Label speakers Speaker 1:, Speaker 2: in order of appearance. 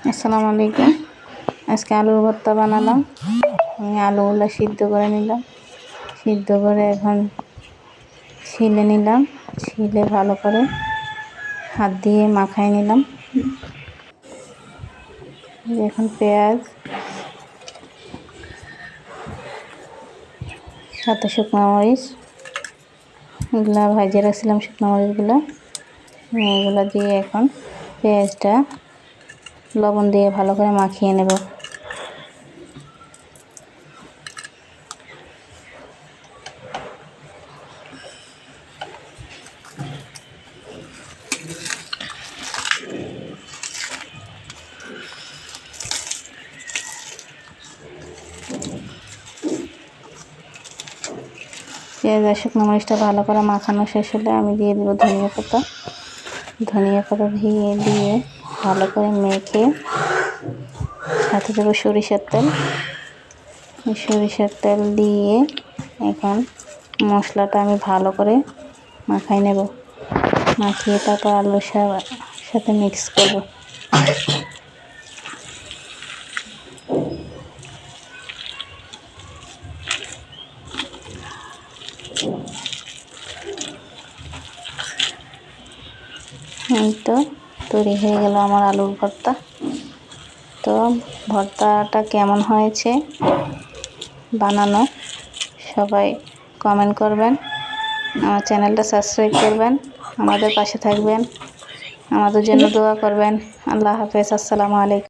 Speaker 1: আসসালামু আলাইকুম। আজকে আলুর ভর্তা বানালাম। আমি আলুগুলো সিদ্ধ করে নিলাম, সিদ্ধ করে এখন ছিলে নিলাম, ছিলে ভালো করে হাত দিয়ে মাখাই নিলাম। এখন পেঁয়াজ সাথে শুকনো মরিচ এগুলো ভাজিয়ে রাখছিলাম, শুকনো মরিচগুলো এগুলো দিয়ে এখন পেঁয়াজটা লবণ দিয়ে ভালো করে মাখিয়ে নেব। পেঁয়াজ আর শুকনো মরিচটা ভালো করে মাখানো শেষ হলে আমি দিয়ে দেবো ধনিয়া পাতা। ধনিয়া পাতা দিয়ে ভালো করে মেখে সাথে দেবো সরিষার তেল। সরিষার তেল দিয়ে এখন মশলাটা আমি ভালো করে মাখাই নেব, মাখিয়ে তারপর আলুর সাথে মিক্স করব। এই তো তৈরি হয়ে গেল আমার আলুর ভর্তা। তো ভর্তাটা কেমন হয়েছে বানানো সবাই কমেন্ট করবেন, আমার চ্যানেলটা সাবস্ক্রাইব করবেন, আমাদের পাশে থাকবেন, আমাদের জন্য দোয়া করবেন। আল্লাহ হাফেজ। আসসালামু আলাইকুম।